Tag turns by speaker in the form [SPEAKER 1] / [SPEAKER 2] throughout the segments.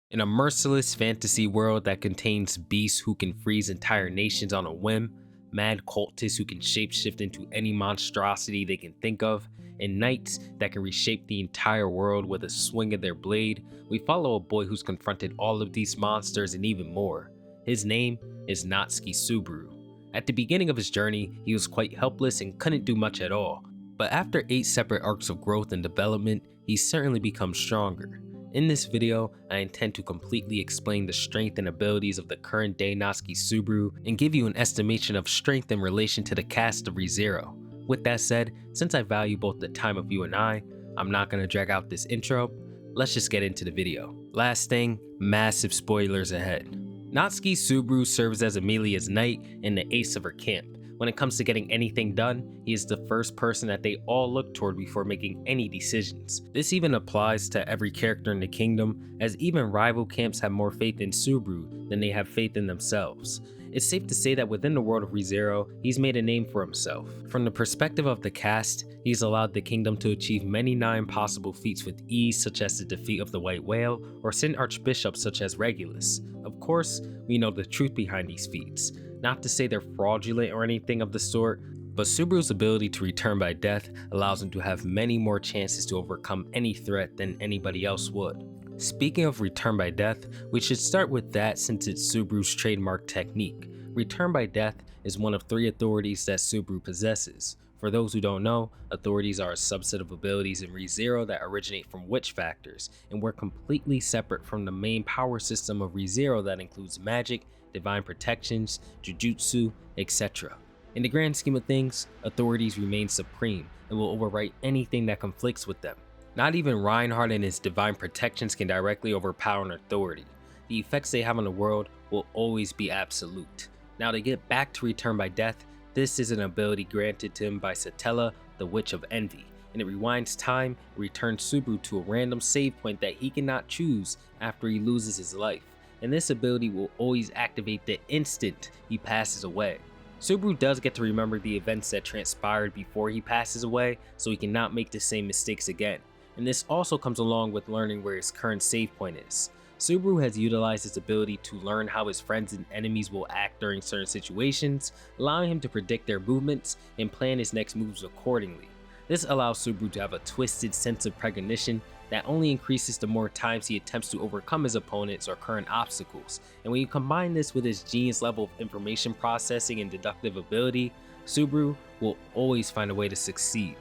[SPEAKER 1] In a merciless fantasy world that contains beasts who can freeze entire nations on a whim, mad cultists who can shapeshift into any monstrosity they can think of, and knights that can reshape the entire world with a swing of their blade, we follow a boy who's confronted all of these monsters and even more. His name is Natsuki Subaru. At the beginning of his journey, he was quite helpless and couldn't do much at all, but after 8 separate arcs of growth and development, he's certainly become stronger. In this video, I intend to completely explain the strength and abilities of the current day Natsuki Subaru and give you an estimation of strength in relation to the cast of ReZero. With that said, since I value both the time of you and I'm not going to drag out this intro. Let's just get into the video. Last thing, massive spoilers ahead. Natsuki Subaru serves as Amelia's knight and the ace of her camp. When it comes to getting anything done, he is the first person that they all look toward before making any decisions. This even applies to every character in the kingdom, as even rival camps have more faith in Subaru than they have faith in themselves. It's safe to say that within the world of ReZero, he's made a name for himself. From the perspective of the cast, he's allowed the kingdom to achieve many 9 possible feats with ease, such as the defeat of the White Whale, or send archbishops such as Regulus. Of course, we know the truth behind these feats. Not to say they're fraudulent or anything of the sort, but Subaru's ability to return by death allows him to have many more chances to overcome any threat than anybody else would. Speaking of return by death, we should start with that since it's Subaru's trademark technique. Return by death is one of 3 authorities that Subaru possesses. For those who don't know, authorities are a subset of abilities in ReZero that originate from witch factors, and were completely separate from the main power system of ReZero that includes magic, divine protections, jujutsu, etc. In the grand scheme of things, authorities remain supreme and will overwrite anything that conflicts with them. Not even Reinhardt and his divine protections can directly overpower an authority. The effects they have on the world will always be absolute. Now to get back to return by death, this is an ability granted to him by Satella, the Witch of Envy, and it rewinds time and returns Subaru to a random save point that he cannot choose after he loses his life, and this ability will always activate the instant he passes away. Subaru does get to remember the events that transpired before he passes away, so he cannot make the same mistakes again, and this also comes along with learning where his current save point is. Subaru has utilized his ability to learn how his friends and enemies will act during certain situations, allowing him to predict their movements and plan his next moves accordingly. This allows Subaru to have a twisted sense of precognition that only increases the more times he attempts to overcome his opponents or current obstacles, and when you combine this with his genius level of information processing and deductive ability, Subaru will always find a way to succeed.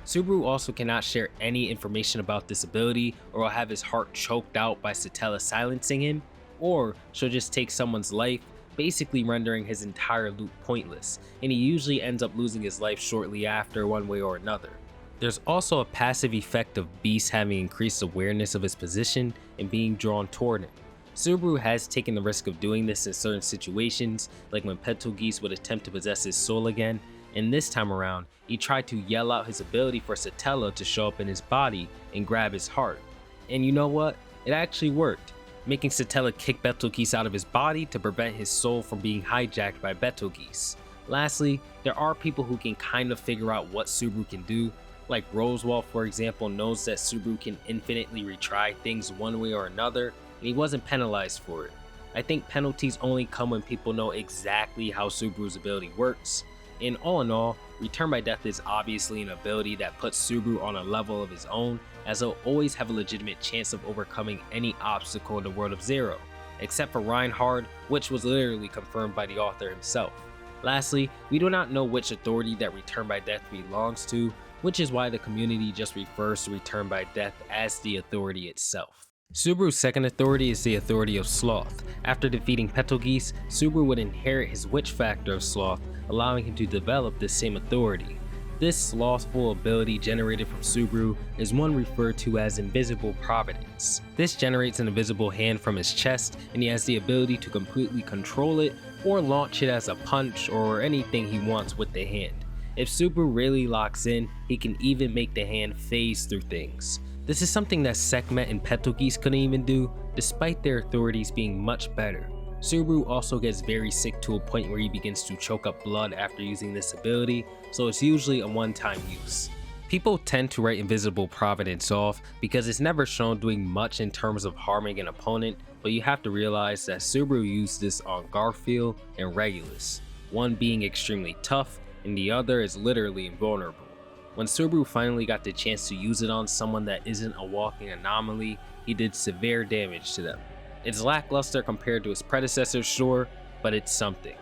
[SPEAKER 1] Subaru also cannot share any information about this ability, or will have his heart choked out by Satella silencing him, or she'll just take someone's life, basically rendering his entire loop pointless, and he usually ends up losing his life shortly after one way or another. There's also a passive effect of Beast having increased awareness of his position and being drawn toward him. Subaru has taken the risk of doing this in certain situations, like when Betelgeuse would attempt to possess his soul again, and this time around, he tried to yell out his ability for Satella to show up in his body and grab his heart. And you know what? It actually worked, making Satella kick Betelgeuse out of his body to prevent his soul from being hijacked by Betelgeuse. Lastly, there are people who can kind of figure out what Subaru can do, like Roswell for example knows that Subaru can infinitely retry things one way or another, and he wasn't penalized for it. I think penalties only come when people know exactly how Subaru's ability works. And all in all, return by death is obviously an ability that puts Subaru on a level of his own, as he'll always have a legitimate chance of overcoming any obstacle in the world of Zero, except for Reinhardt, which was literally confirmed by the author himself. Lastly, we do not know which authority that return by death belongs to, which is why the community just refers to return by death as the authority itself. Subaru's second authority is the authority of Sloth. After defeating Betelgeuse, Subaru would inherit his witch factor of Sloth, allowing him to develop this same authority. This slothful ability generated from Subaru is one referred to as Invisible Providence. This generates an invisible hand from his chest, and he has the ability to completely control it or launch it as a punch or anything he wants with the hand. If Subaru really locks in, he can even make the hand phase through things. This is something that Sekhmet and Betelgeuse couldn't even do, despite their authorities being much better. Subaru also gets very sick to a point where he begins to choke up blood after using this ability, so it's usually a one-time use. People tend to write Invisible Providence off because it's never shown doing much in terms of harming an opponent, but you have to realize that Subaru used this on Garfield and Regulus, one being extremely tough and the other is literally invulnerable. When Subaru finally got the chance to use it on someone that isn't a walking anomaly, he did severe damage to them. It's lackluster compared to his predecessors, sure, but it's something.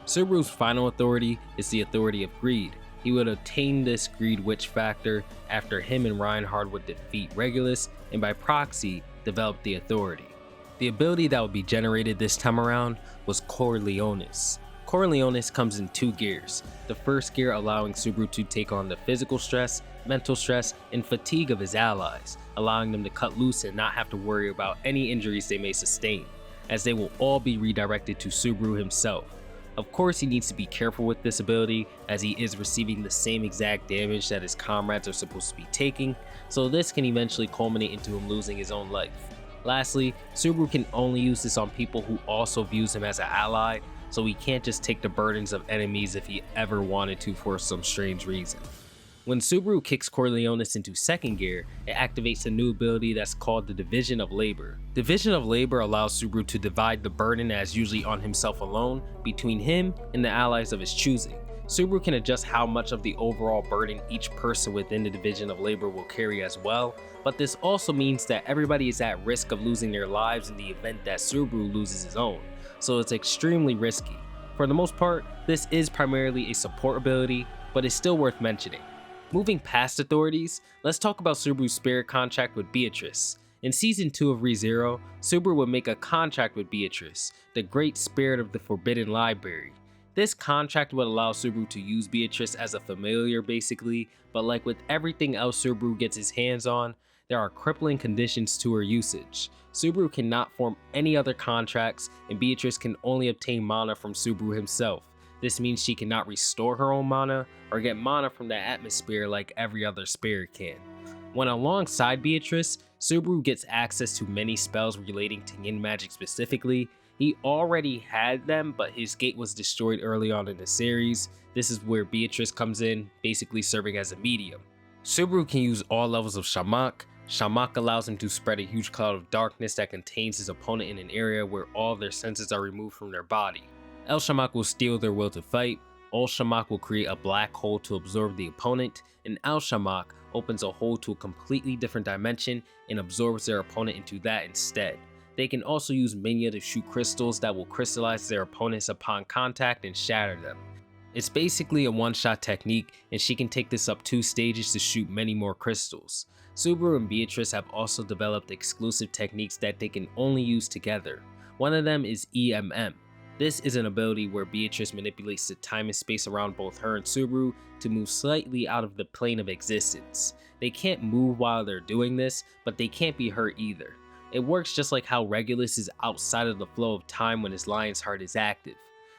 [SPEAKER 1] Subaru's final authority is the authority of greed. He would obtain this greed witch factor after him and Reinhard would defeat Regulus and by proxy develop the authority. The ability that would be generated this time around was Corleones. Corleones comes in 2 gears, the first gear allowing Subaru to take on the physical stress, mental stress, and fatigue of his allies, allowing them to cut loose and not have to worry about any injuries they may sustain, as they will all be redirected to Subaru himself. Of course, he needs to be careful with this ability as he is receiving the same exact damage that his comrades are supposed to be taking, so this can eventually culminate into him losing his own life. Lastly, Subaru can only use this on people who also views him as an ally, so he can't just take the burdens of enemies if he ever wanted to for some strange reason. When Subaru kicks Corleones into 2nd gear, it activates a new ability that's called the Division of Labor. Division of Labor allows Subaru to divide the burden, as usually on himself alone, between him and the allies of his choosing. Subaru can adjust how much of the overall burden each person within the Division of Labor will carry as well, but this also means that everybody is at risk of losing their lives in the event that Subaru loses his own, so it's extremely risky. For the most part, this is primarily a support ability, but it's still worth mentioning. Moving past authorities, let's talk about Subaru's spirit contract with Beatrice. In Season 2 of ReZero, Subaru would make a contract with Beatrice, the great spirit of the Forbidden Library. This contract would allow Subaru to use Beatrice as a familiar basically, but like with everything else Subaru gets his hands on, there are crippling conditions to her usage. Subaru cannot form any other contracts, and Beatrice can only obtain mana from Subaru himself. This means she cannot restore her own mana or get mana from the atmosphere like every other spirit can. When alongside Beatrice, Subaru gets access to many spells relating to yin magic specifically. He already had them, but his gate was destroyed early on in the series. This is where Beatrice comes in, basically serving as a medium. Subaru can use all levels of Shamak. Shamak allows him to spread a huge cloud of darkness that contains his opponent in an area where all their senses are removed from their body. El Shamak will steal their will to fight, Ul Shamak will create a black hole to absorb the opponent, and Al Shamak opens a hole to a completely different dimension and absorbs their opponent into that instead. They can also use Minya to shoot crystals that will crystallize their opponents upon contact and shatter them. It's basically a one-shot technique, and she can take this up 2 stages to shoot many more crystals. Subaru and Beatrice have also developed exclusive techniques that they can only use together. One of them is EMM. This is an ability where Beatrice manipulates the time and space around both her and Subaru to move slightly out of the plane of existence. They can't move while they're doing this, but they can't be hurt either. It works just like how Regulus is outside of the flow of time when his lion's heart is active.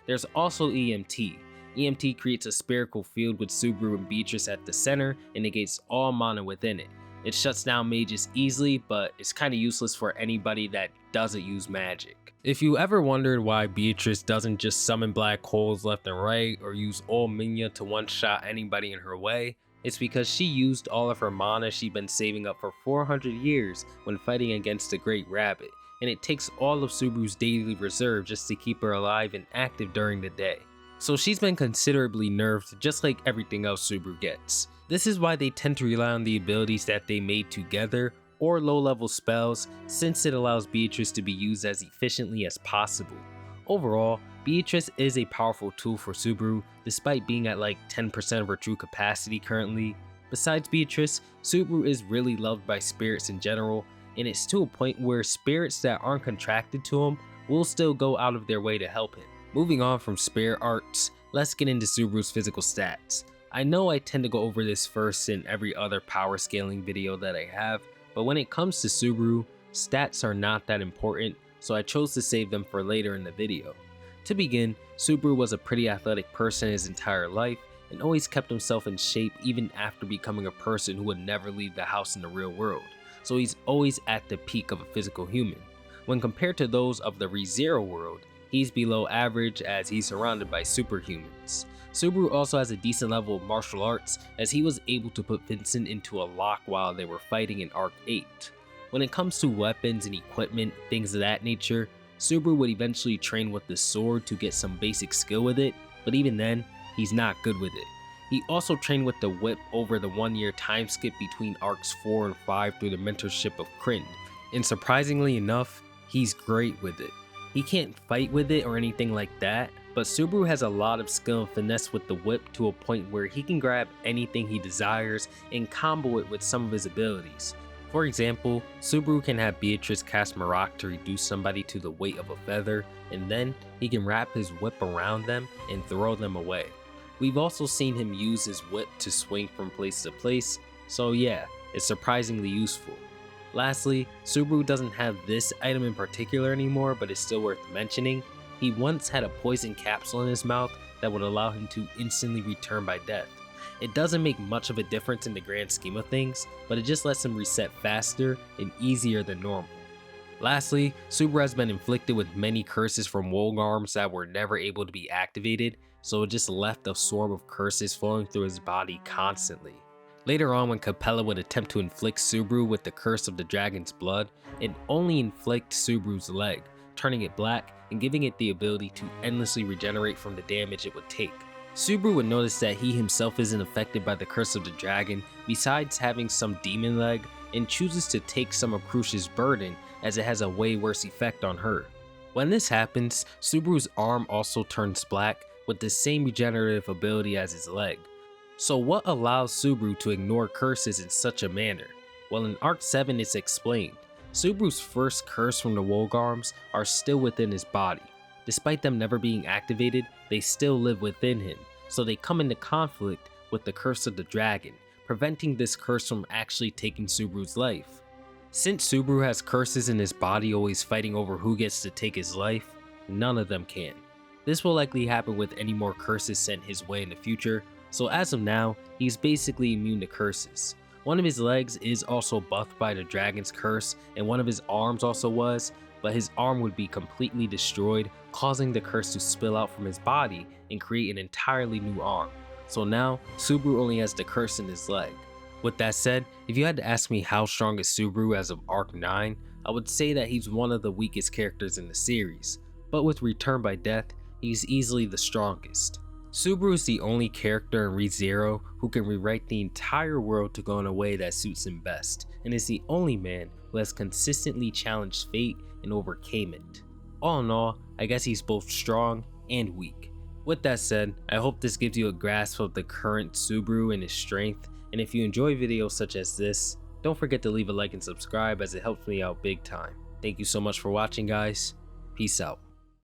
[SPEAKER 1] There's also EMT. EMT creates a spherical field with Subaru and Beatrice at the center and negates all mana within it. It shuts down mages easily, but it's kinda useless for anybody that doesn't use magic. If you ever wondered why Beatrice doesn't just summon black holes left and right or use all Minya to one-shot anybody in her way, it's because she used all of her mana she'd been saving up for 400 years when fighting against the Great Rabbit, and it takes all of Subaru's daily reserve just to keep her alive and active during the day. So she's been considerably nerfed just like everything else Subaru gets. This is why they tend to rely on the abilities that they made together or low-level spells, since it allows Beatrice to be used as efficiently as possible. Overall, Beatrice is a powerful tool for Subaru, despite being at like 10% of her true capacity currently. Besides Beatrice, Subaru is really loved by spirits in general, and it's to a point where spirits that aren't contracted to him will still go out of their way to help him. Moving on from spirit arts, let's get into Subaru's physical stats. I know I tend to go over this first in every other power scaling video that I have, but when it comes to Subaru, stats are not that important, so I chose to save them for later in the video. To begin, Subaru was a pretty athletic person his entire life and always kept himself in shape even after becoming a person who would never leave the house in the real world, so he's always at the peak of a physical human. When compared to those of the ReZero world, he's below average as he's surrounded by superhumans. Subaru also has a decent level of martial arts, as he was able to put Vincent into a lock while they were fighting in Arc 8. When it comes to weapons and equipment, things of that nature, Subaru would eventually train with the sword to get some basic skill with it, but even then, he's not good with it. He also trained with the whip over the 1-year time skip between Arcs 4 and 5 through the mentorship of Krind, and surprisingly enough, he's great with it. He can't fight with it or anything like that, but Subaru has a lot of skill and finesse with the whip to a point where he can grab anything he desires and combo it with some of his abilities. For example, Subaru can have Beatrice cast Marak to reduce somebody to the weight of a feather, and then he can wrap his whip around them and throw them away. We've also seen him use his whip to swing from place to place, so yeah, it's surprisingly useful. Lastly, Subaru doesn't have this item in particular anymore, but it's still worth mentioning. He once had a poison capsule in his mouth that would allow him to instantly return by death. It doesn't make much of a difference in the grand scheme of things, but it just lets him reset faster and easier than normal. Lastly, Subaru has been inflicted with many curses from Wolgarms that were never able to be activated, so it just left a swarm of curses flowing through his body constantly. Later on, when Capella would attempt to inflict Subaru with the curse of the dragon's blood, it only inflicts Subaru's leg, turning it black and giving it the ability to endlessly regenerate from the damage it would take. Subaru would notice that he himself isn't affected by the curse of the dragon, besides having some demon leg, and chooses to take some of Crucia's burden as it has a way worse effect on her. When this happens, Subaru's arm also turns black with the same regenerative ability as his leg. So what allows Subaru to ignore curses in such a manner? Well, in Arc 7 it's explained. Subaru's first curse from the Wolgarms are still within his body. Despite them never being activated, they still live within him, so they come into conflict with the curse of the dragon, preventing this curse from actually taking Subaru's life. Since Subaru has curses in his body always fighting over who gets to take his life, none of them can. This will likely happen with any more curses sent his way in the future, so as of now, he's basically immune to curses. One of his legs is also buffed by the dragon's curse, and one of his arms also was, but his arm would be completely destroyed, causing the curse to spill out from his body and create an entirely new arm. So now, Subaru only has the curse in his leg. With that said, if you had to ask me how strong is Subaru as of Arc 9, I would say that he's one of the weakest characters in the series, but with Return by Death, he's easily the strongest. Subaru is the only character in ReZero who can rewrite the entire world to go in a way that suits him best, and is the only man who has consistently challenged fate and overcame it. All in all, I guess he's both strong and weak. With that said, I hope this gives you a grasp of the current Subaru and his strength, and if you enjoy videos such as this, don't forget to leave a like and subscribe as it helps me out big time. Thank you so much for watching, guys. Peace out.